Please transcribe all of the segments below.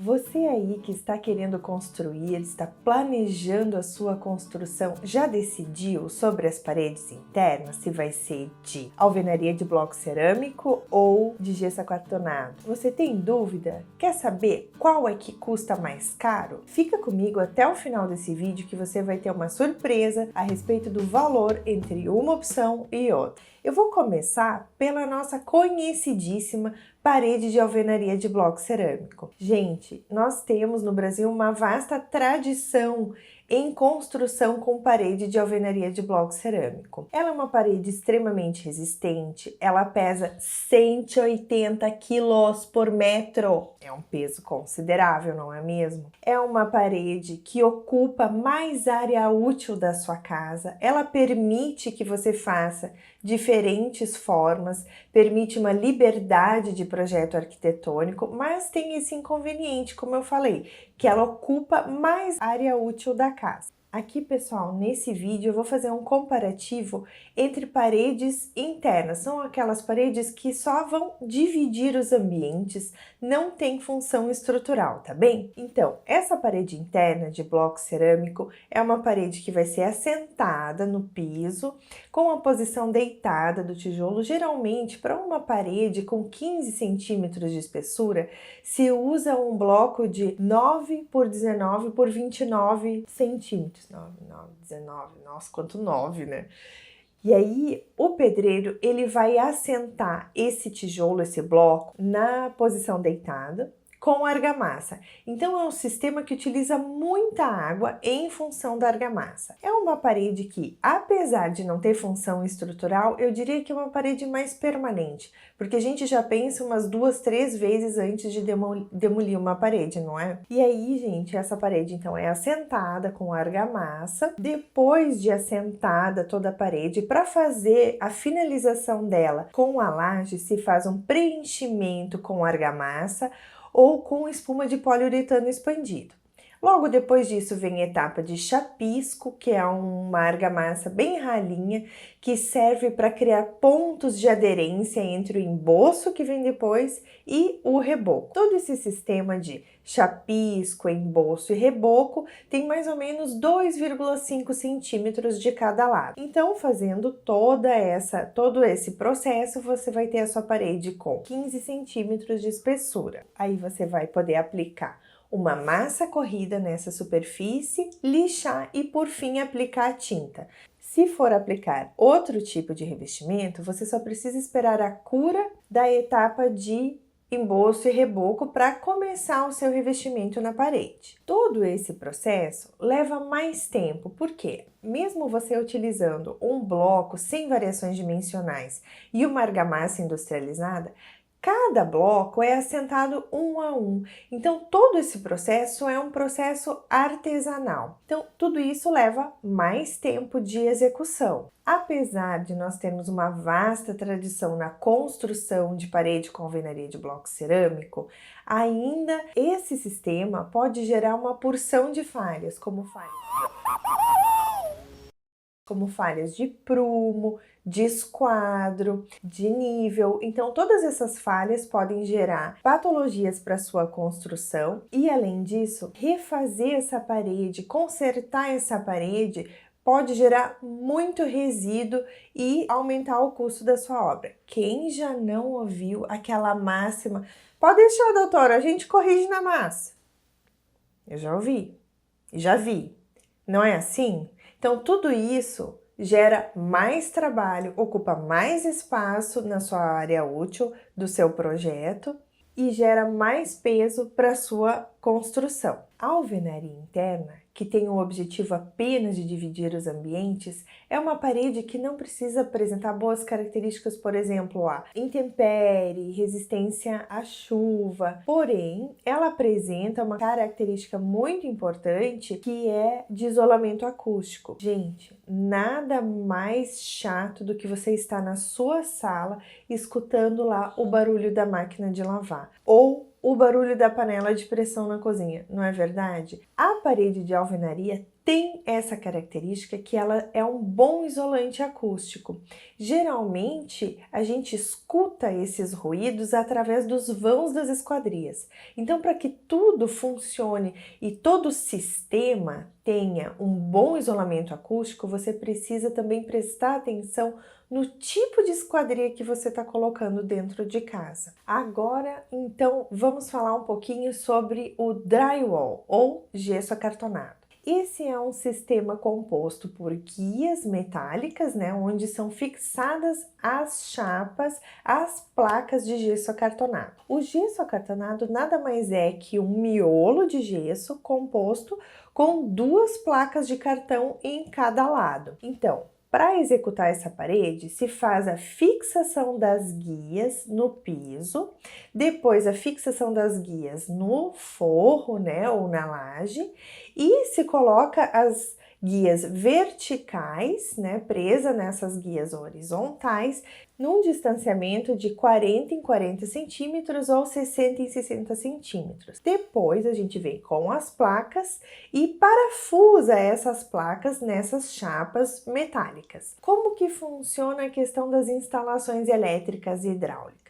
Você aí que está querendo construir, está planejando a sua construção, já decidiu sobre as paredes internas se vai ser de alvenaria de bloco cerâmico ou de gesso acartonado? Você tem dúvida? Quer saber qual é que custa mais caro? Fica comigo até o final desse vídeo que você vai ter uma surpresa a respeito do valor entre uma opção e outra. Eu vou começar pela nossa conhecidíssima parede de alvenaria de bloco cerâmico. Gente, nós temos no Brasil uma vasta tradição em construção com parede de alvenaria de bloco cerâmico. Ela é uma parede extremamente resistente, ela pesa 180 quilos por metro. É um peso considerável, não é mesmo? É uma parede que ocupa mais área útil da sua casa, ela permite que você faça diferentes formas, permite uma liberdade de projeto arquitetônico, mas tem esse inconveniente, como eu falei, que ela ocupa mais área útil da casa. Aqui, pessoal, nesse vídeo eu vou fazer um comparativo entre paredes internas. São aquelas paredes que só vão dividir os ambientes, não tem função estrutural, tá bem? Então, essa parede interna de bloco cerâmico é uma parede que vai ser assentada no piso, com a posição deitada do tijolo. Geralmente, para uma parede com 15 centímetros de espessura, se usa um bloco de 9 por 19 por 29 centímetros. 19, nossa, quanto 9, né? E aí, o pedreiro, ele vai assentar esse tijolo, esse bloco, na posição deitada, com argamassa. Então, é um sistema que utiliza muita água em função da argamassa. É uma parede que, apesar de não ter função estrutural, eu diria que é uma parede mais permanente, porque a gente já pensa umas 2, 3 vezes antes de demolir uma parede, não é? E aí, gente, essa parede, então, é assentada com argamassa. Depois de assentada toda a parede, para fazer a finalização dela com a laje, se faz um preenchimento com argamassa, ou com espuma de poliuretano expandido. Logo depois disso vem a etapa de chapisco, que é uma argamassa bem ralinha, que serve para criar pontos de aderência entre o emboço que vem depois e o reboco. Todo esse sistema de chapisco, emboço e reboco tem mais ou menos 2,5 centímetros de cada lado. Então, fazendo todo esse processo, você vai ter a sua parede com 15 centímetros de espessura. Aí você vai poder aplicar uma massa corrida nessa superfície, lixar e por fim aplicar a tinta. Se for aplicar outro tipo de revestimento, você só precisa esperar a cura da etapa de emboço e reboco para começar o seu revestimento na parede. Todo esse processo leva mais tempo, porque mesmo você utilizando um bloco sem variações dimensionais e uma argamassa industrializada, cada bloco é assentado um a um, então todo esse processo é um processo artesanal. Então tudo isso leva mais tempo de execução. Apesar de nós termos uma vasta tradição na construção de parede com alvenaria de bloco cerâmico, ainda esse sistema pode gerar uma porção de falhas, como falhas de prumo, de esquadro, de nível. Então, todas essas falhas podem gerar patologias para sua construção e, além disso, refazer essa parede, consertar essa parede, pode gerar muito resíduo e aumentar o custo da sua obra. Quem já não ouviu aquela máxima? Pode deixar, doutora, a gente corrige na massa. Eu já ouvi, já vi. Não é assim? Então, tudo isso gera mais trabalho, ocupa mais espaço na sua área útil do seu projeto e gera mais peso para a sua construção. A alvenaria interna, que tem o objetivo apenas de dividir os ambientes, é uma parede que não precisa apresentar boas características, por exemplo, a intempérie, resistência à chuva. Porém, ela apresenta uma característica muito importante que é de isolamento acústico. Gente, nada mais chato do que você estar na sua sala escutando lá o barulho da máquina de lavar ou o barulho da panela de pressão na cozinha, não é verdade? A parede de alvenaria tem essa característica que ela é um bom isolante acústico. Geralmente, a gente escuta esses ruídos através dos vãos das esquadrias. Então, para que tudo funcione e todo o sistema tenha um bom isolamento acústico, você precisa também prestar atenção no tipo de esquadria que você está colocando dentro de casa. Agora, então, vamos falar um pouquinho sobre o drywall ou gesso acartonado. Esse é um sistema composto por guias metálicas, né, onde são fixadas as chapas, as placas de gesso acartonado. O gesso acartonado nada mais é que um miolo de gesso composto com 2 placas de cartão em cada lado. Então, para executar essa parede, se faz a fixação das guias no piso, depois a fixação das guias no forro, né, ou na laje, e se coloca as guias verticais, né, presa nessas guias horizontais, num distanciamento de 40 em 40 centímetros ou 60 em 60 centímetros. Depois a gente vem com as placas e parafusa essas placas nessas chapas metálicas. Como que funciona a questão das instalações elétricas e hidráulicas?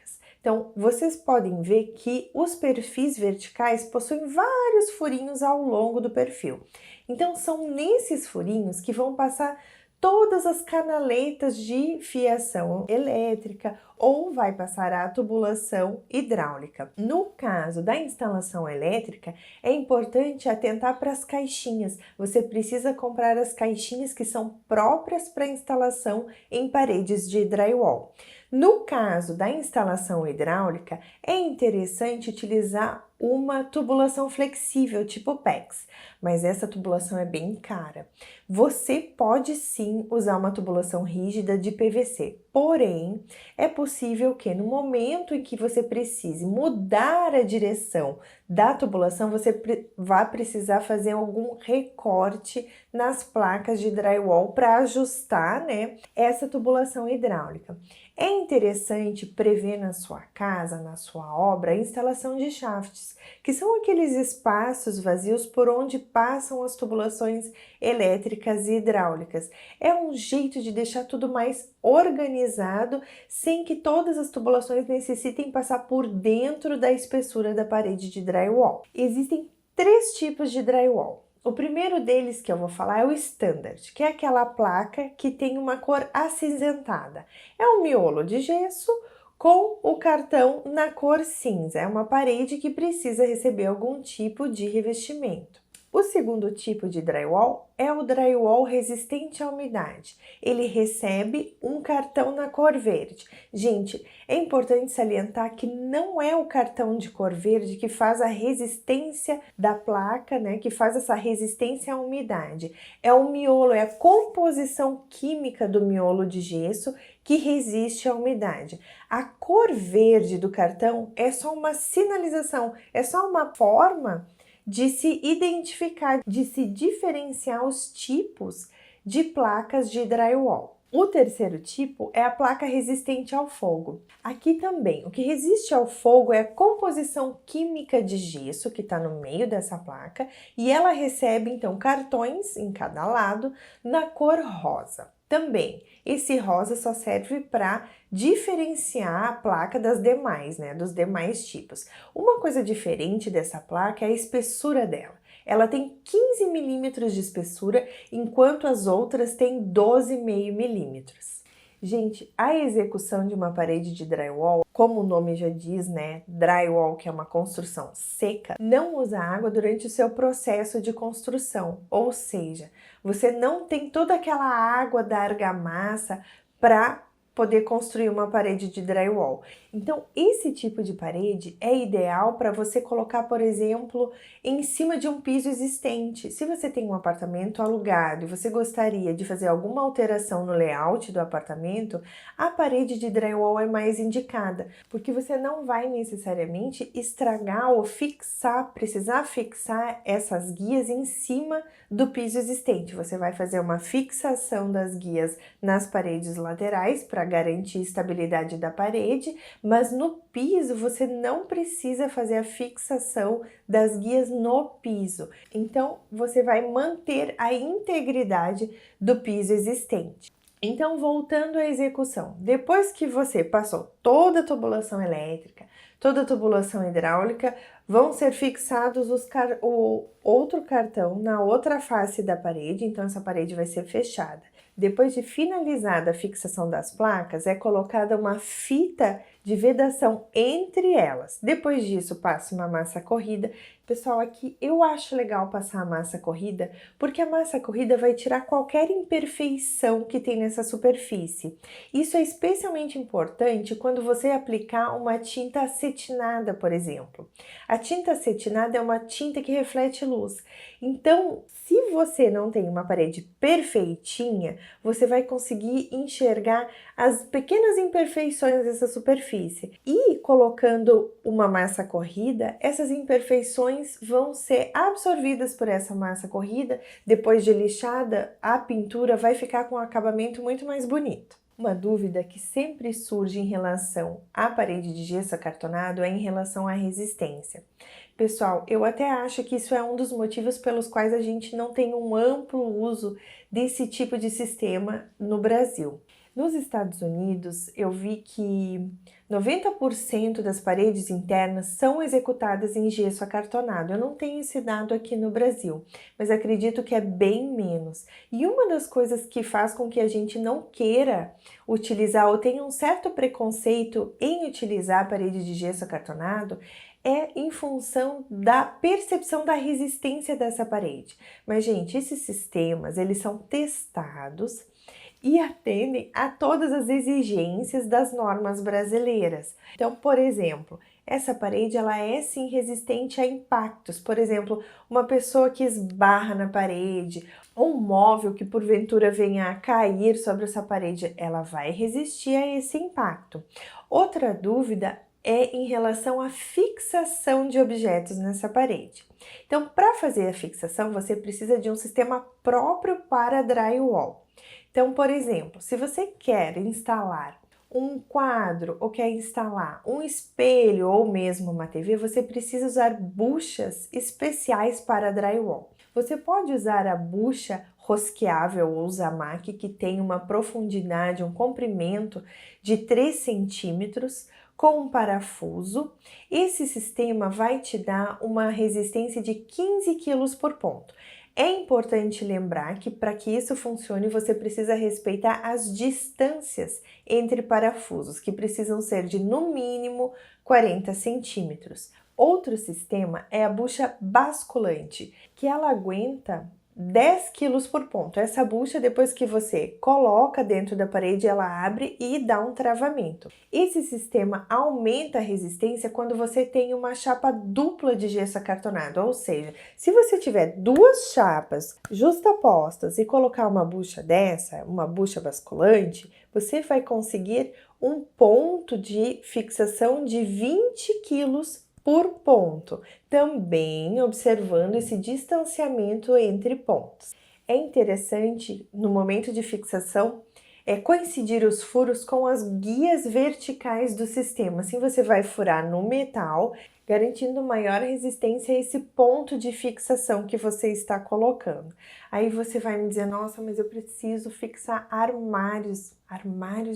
Então, vocês podem ver que os perfis verticais possuem vários furinhos ao longo do perfil. Então, são nesses furinhos que vão passar todas as canaletas de fiação elétrica ou vai passar a tubulação hidráulica. No caso da instalação elétrica, é importante atentar para as caixinhas. Você precisa comprar as caixinhas que são próprias para instalação em paredes de drywall. No caso da instalação hidráulica, é interessante utilizar uma tubulação flexível tipo PEX, mas essa tubulação é bem cara. Você pode sim usar uma tubulação rígida de PVC, porém é possível que no momento em que você precise mudar a direção da tubulação, você vá precisar fazer algum recorte nas placas de drywall para ajustar, né, essa tubulação hidráulica. É interessante prever na sua casa, na sua obra, a instalação de shafts, que são aqueles espaços vazios por onde passam as tubulações elétricas e hidráulicas. É um jeito de deixar tudo mais organizado, sem que todas as tubulações necessitem passar por dentro da espessura da parede de drywall. Existem 3 tipos de drywall. O primeiro deles que eu vou falar é o standard, que é aquela placa que tem uma cor acinzentada. É um miolo de gesso com o cartão na cor cinza. É uma parede que precisa receber algum tipo de revestimento. O segundo tipo de drywall é o drywall resistente à umidade. Ele recebe um cartão na cor verde. Gente, é importante salientar que não é o cartão de cor verde que faz a resistência da placa, né? Que faz essa resistência à umidade. É o miolo, é a composição química do miolo de gesso que resiste à umidade. A cor verde do cartão é só uma sinalização, é só uma forma de se identificar, de se diferenciar os tipos de placas de drywall. O terceiro tipo é a placa resistente ao fogo. Aqui também, o que resiste ao fogo é a composição química de gesso que está no meio dessa placa e ela recebe então cartões em cada lado na cor rosa. Também, esse rosa só serve para diferenciar a placa das demais, né, dos demais tipos. Uma coisa diferente dessa placa é a espessura dela. Ela tem 15 milímetros de espessura, enquanto as outras têm 12,5 milímetros. Gente, a execução de uma parede de drywall, como o nome já diz, né, drywall, que é uma construção seca, não usa água durante o seu processo de construção, ou seja, você não tem toda aquela água da argamassa para poder construir uma parede de drywall. Então, esse tipo de parede é ideal para você colocar, por exemplo, em cima de um piso existente. Se você tem um apartamento alugado e você gostaria de fazer alguma alteração no layout do apartamento, a parede de drywall é mais indicada, porque você não vai necessariamente estragar ou precisar fixar essas guias em cima do piso existente. Você vai fazer uma fixação das guias nas paredes laterais para para garantir estabilidade da parede, mas no piso você não precisa fazer a fixação das guias no piso. Então, você vai manter a integridade do piso existente. Então, voltando à execução, depois que você passou toda a tubulação elétrica, toda a tubulação hidráulica, vão ser fixados o outro cartão na outra face da parede, então essa parede vai ser fechada. Depois de finalizada a fixação das placas, é colocada uma fita de vedação entre elas. Depois disso, passa uma massa corrida. Pessoal, aqui eu acho legal passar a massa corrida, porque a massa corrida vai tirar qualquer imperfeição que tem nessa superfície. Isso é especialmente importante quando você aplicar uma tinta acetinada, por exemplo. A tinta acetinada é uma tinta que reflete luz. Então, se você não tem uma parede perfeitinha, você vai conseguir enxergar as pequenas imperfeições dessa superfície. E colocando uma massa corrida, essas imperfeições vão ser absorvidas por essa massa corrida. Depois de lixada, a pintura vai ficar com um acabamento muito mais bonito. Uma dúvida que sempre surge em relação à parede de gesso acartonado é em relação à resistência. Pessoal, eu até acho que isso é um dos motivos pelos quais a gente não tem um amplo uso desse tipo de sistema no Brasil. Nos Estados Unidos, eu vi que 90% das paredes internas são executadas em gesso acartonado. Eu não tenho esse dado aqui no Brasil, mas acredito que é bem menos. E uma das coisas que faz com que a gente não queira utilizar ou tenha um certo preconceito em utilizar a parede de gesso acartonado é em função da percepção da resistência dessa parede. Mas, gente, esses sistemas, eles são testados e atendem a todas as exigências das normas brasileiras. Então, por exemplo, essa parede ela é sim resistente a impactos. Por exemplo, uma pessoa que esbarra na parede ou um móvel que porventura venha a cair sobre essa parede, ela vai resistir a esse impacto. Outra dúvida é em relação à fixação de objetos nessa parede. Então, para fazer a fixação, você precisa de um sistema próprio para drywall. Então, por exemplo, se você quer instalar um quadro ou quer instalar um espelho ou mesmo uma TV, você precisa usar buchas especiais para drywall. Você pode usar a bucha rosqueável ou Uzamac, que tem uma profundidade, um comprimento de 3 centímetros, com um parafuso. Esse sistema vai te dar uma resistência de 15 kg por ponto. É importante lembrar que para que isso funcione, você precisa respeitar as distâncias entre parafusos, que precisam ser de no mínimo 40 centímetros. Outro sistema é a bucha basculante, que ela aguenta 10 kg por ponto. Essa bucha, depois que você coloca dentro da parede, ela abre e dá um travamento. Esse sistema aumenta a resistência quando você tem uma chapa dupla de gesso acartonado, ou seja, se você tiver duas chapas justapostas e colocar uma bucha dessa, uma bucha basculante, você vai conseguir um ponto de fixação de 20 kg por ponto, também observando esse distanciamento entre pontos. É interessante, no momento de fixação, coincidir os furos com as guias verticais do sistema. Assim você vai furar no metal, garantindo maior resistência a esse ponto de fixação que você está colocando. Aí você vai me dizer, nossa, mas eu preciso fixar armários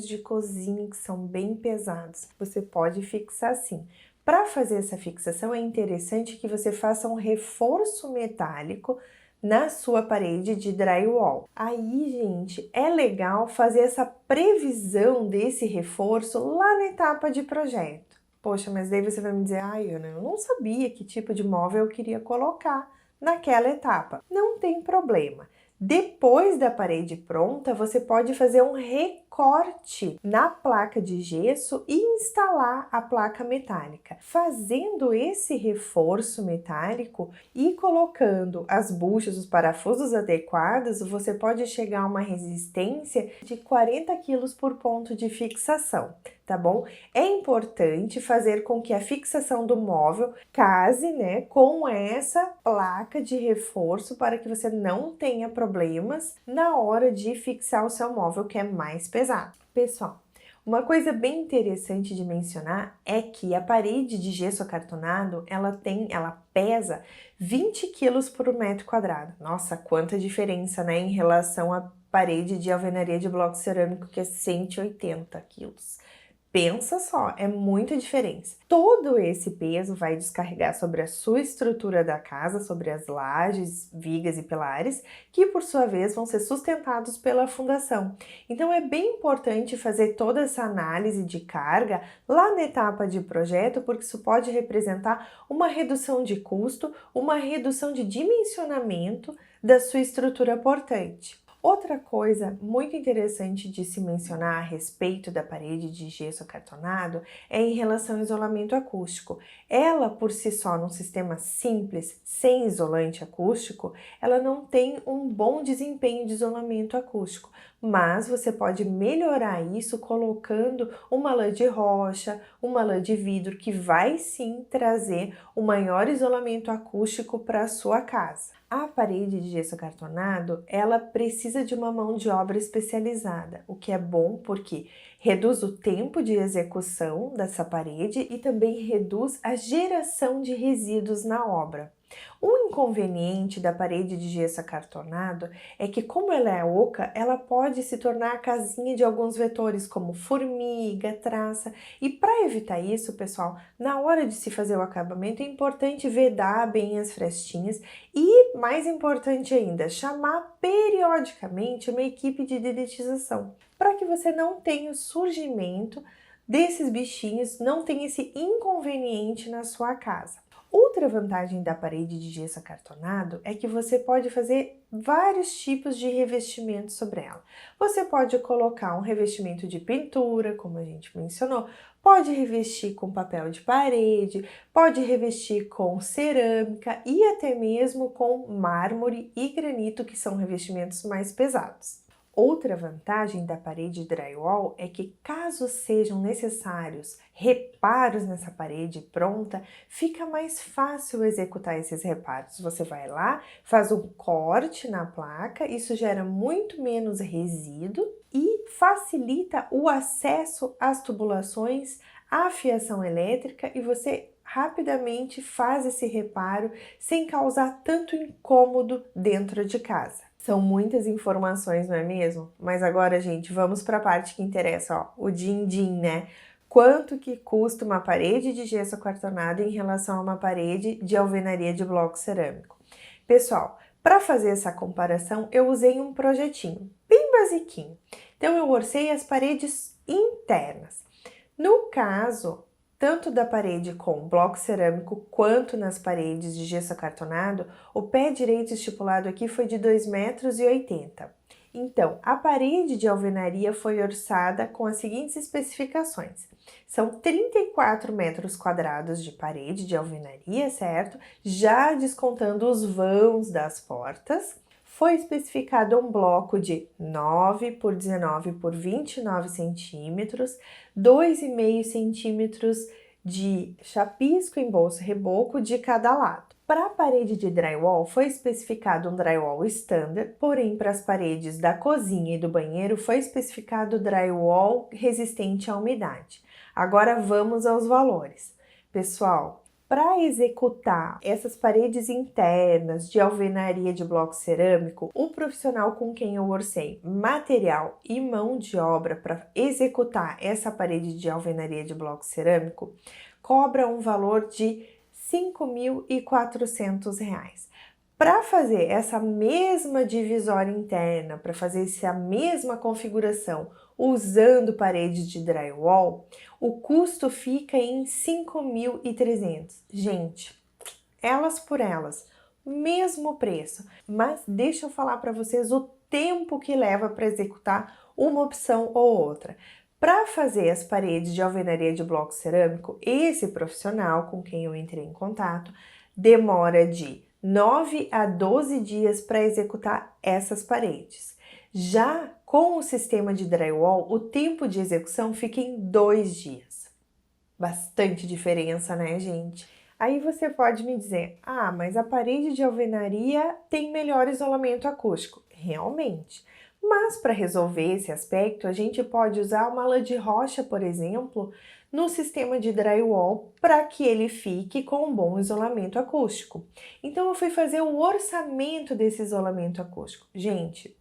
de cozinha que são bem pesados. Você pode fixar sim. Para fazer essa fixação, é interessante que você faça um reforço metálico na sua parede de drywall. Aí, gente, é legal fazer essa previsão desse reforço lá na etapa de projeto. Poxa, mas daí você vai me dizer, Ana, eu não sabia que tipo de móvel eu queria colocar naquela etapa. Não tem problema. Depois da parede pronta, você pode fazer um recorte na placa de gesso e instalar a placa metálica. Fazendo esse reforço metálico e colocando as buchas, os parafusos adequados, você pode chegar a uma resistência de 40 kg por ponto de fixação, tá bom? É importante fazer com que a fixação do móvel case, com essa placa de reforço para que você não tenha problemas na hora de fixar o seu móvel que é mais pesado. Pessoal, Uma coisa bem interessante de mencionar é que a parede de gesso acartonado, ela pesa 20 quilos por metro quadrado. Nossa, quanta diferença, né, em relação à parede de alvenaria de bloco cerâmico, que é 180 quilos. Pensa só, é muita diferença. Todo esse peso vai descarregar sobre a sua estrutura da casa, sobre as lajes, vigas e pilares, que por sua vez vão ser sustentados pela fundação. Então é bem importante fazer toda essa análise de carga lá na etapa de projeto, porque isso pode representar uma redução de custo, uma redução de dimensionamento da sua estrutura portante. Outra coisa muito interessante de se mencionar a respeito da parede de gesso acartonado é em relação ao isolamento acústico. Ela, por si só, num sistema simples, sem isolante acústico, ela não tem um bom desempenho de isolamento acústico, mas você pode melhorar isso colocando uma lã de rocha, uma lã de vidro, que vai sim trazer um maior isolamento acústico para a sua casa. A parede de gesso acartonado, ela precisa de uma mão de obra especializada, o que é bom porque reduz o tempo de execução dessa parede e também reduz a geração de resíduos na obra. O inconveniente da parede de gesso acartonado é que, como ela é oca, ela pode se tornar a casinha de alguns vetores, como formiga, traça. E para evitar isso, pessoal, na hora de se fazer o acabamento é importante vedar bem as frestinhas e, mais importante ainda, chamar periodicamente uma equipe de dedetização, para que você não tenha o surgimento desses bichinhos, não tenha esse inconveniente na sua casa. Outra vantagem da parede de gesso acartonado é que você pode fazer vários tipos de revestimento sobre ela. Você pode colocar um revestimento de pintura, como a gente mencionou, pode revestir com papel de parede, pode revestir com cerâmica e até mesmo com mármore e granito, que são revestimentos mais pesados. Outra vantagem da parede drywall é que, caso sejam necessários reparos nessa parede pronta, fica mais fácil executar esses reparos. Você vai lá, faz um corte na placa, isso gera muito menos resíduo e facilita o acesso às tubulações, à fiação elétrica, e você rapidamente faz esse reparo sem causar tanto incômodo dentro de casa. São muitas informações, não é mesmo? Mas agora, gente, vamos para a parte que interessa, ó, o din-din, né? Quanto que custa uma parede de gesso acartonado em relação a uma parede de alvenaria de bloco cerâmico? Pessoal, para fazer essa comparação, eu usei um projetinho bem basiquinho. Então, eu orcei as paredes internas. No caso, tanto da parede com bloco cerâmico quanto nas paredes de gesso acartonado, o pé direito estipulado aqui foi de 2,80 m. Então, a parede de alvenaria foi orçada com as seguintes especificações. São 34 metros quadrados de parede de alvenaria, certo? Já descontando os vãos das portas. Foi especificado um bloco de 9 por 19 por 29 centímetros, 2,5 centímetros de chapisco, embolso e reboco de cada lado. Para a parede de drywall foi especificado um drywall standard, porém para as paredes da cozinha e do banheiro foi especificado drywall resistente à umidade. Agora vamos aos valores. Pessoal, para executar essas paredes internas de alvenaria de bloco cerâmico, o profissional com quem eu orcei material e mão de obra para executar essa parede de alvenaria de bloco cerâmico cobra um valor de R$ 5.400. Para fazer essa mesma divisória interna, para fazer essa mesma configuração usando paredes de drywall, o custo fica em R$ 5.300. Gente, elas por elas, mesmo preço. Mas deixa eu falar para vocês o tempo que leva para executar uma opção ou outra. Para fazer as paredes de alvenaria de bloco cerâmico, esse profissional com quem eu entrei em contato demora de 9 a 12 dias para executar essas paredes. Já com o sistema de drywall, o tempo de execução fica em 2 dias. Bastante diferença, né, gente? Aí você pode me dizer, mas a parede de alvenaria tem melhor isolamento acústico. Realmente. Mas para resolver esse aspecto, a gente pode usar uma lã de rocha, por exemplo, no sistema de drywall para que ele fique com um bom isolamento acústico. Então eu fui fazer o orçamento desse isolamento acústico. Gente,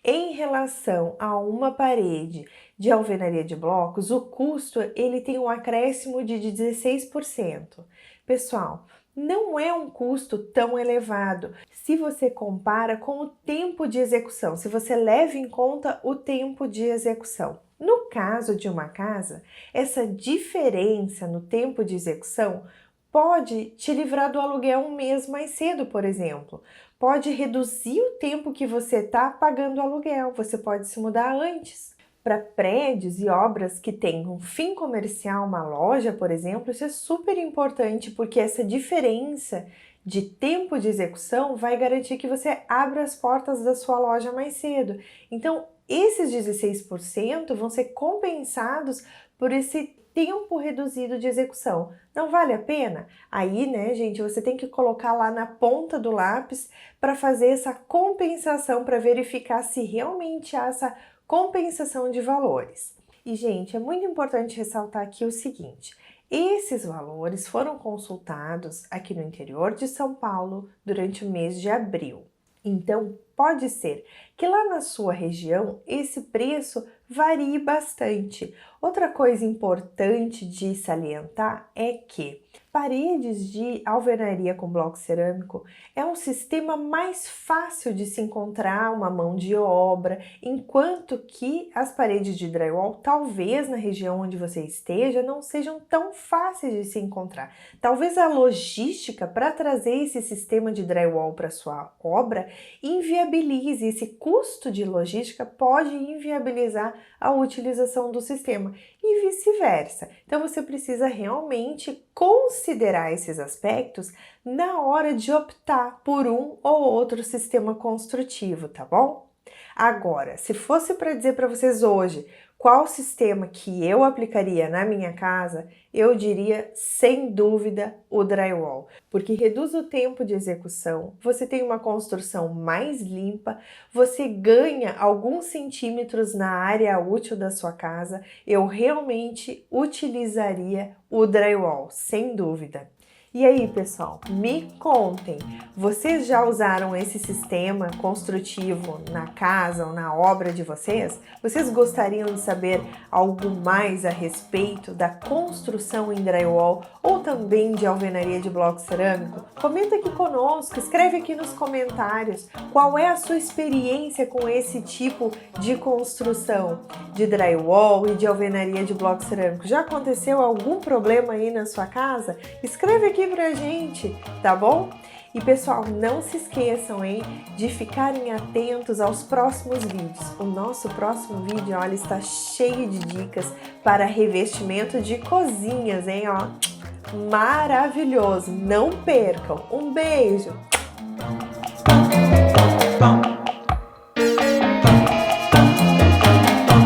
em relação a uma parede de alvenaria de blocos, o custo ele tem um acréscimo de 16%. Pessoal, não é um custo tão elevado se você compara com o tempo de execução, se você leva em conta o tempo de execução. No caso de uma casa, essa diferença no tempo de execução pode te livrar do aluguel um mês mais cedo, por exemplo. Pode reduzir o tempo que você está pagando aluguel, você pode se mudar antes. Para prédios e obras que têm um fim comercial, uma loja, por exemplo, isso é super importante porque essa diferença de tempo de execução vai garantir que você abra as portas da sua loja mais cedo. Então, esses 16% vão ser compensados por esse tempo reduzido de execução. Não vale a pena? Aí, né, gente, você tem que colocar lá na ponta do lápis para fazer essa compensação, para verificar se realmente há essa compensação de valores. E, gente, é muito importante ressaltar aqui o seguinte: esses valores foram consultados aqui no interior de São Paulo durante o mês de abril. Então, pode ser que lá na sua região esse preço varie bastante. Outra coisa importante de salientar é que paredes de alvenaria com bloco cerâmico é um sistema mais fácil de se encontrar uma mão de obra, enquanto que as paredes de drywall, talvez na região onde você esteja, não sejam tão fáceis de se encontrar. Talvez a logística para trazer esse sistema de drywall para sua obra inviabilize, esse custo de logística pode inviabilizar a utilização do sistema e vice-versa. Então você precisa realmente considerar esses aspectos na hora de optar por um ou outro sistema construtivo, tá bom? Agora, se fosse para dizer para vocês hoje qual sistema que eu aplicaria na minha casa, eu diria sem dúvida o drywall, porque reduz o tempo de execução, você tem uma construção mais limpa, você ganha alguns centímetros na área útil da sua casa. Eu realmente utilizaria o drywall, sem dúvida. E aí, pessoal, me contem, vocês já usaram esse sistema construtivo na casa ou na obra de vocês? Vocês gostariam de saber algo mais a respeito da construção em drywall ou também de alvenaria de bloco cerâmico? Comenta aqui conosco, escreve aqui nos comentários qual é a sua experiência com esse tipo de construção de drywall e de alvenaria de bloco cerâmico. Já aconteceu algum problema aí na sua casa? Escreve aqui pra gente, tá bom? E pessoal, não se esqueçam, hein, de ficarem atentos aos próximos vídeos. O nosso próximo vídeo, olha, está cheio de dicas para revestimento de cozinhas, hein, ó. Maravilhoso! Não percam! Um beijo!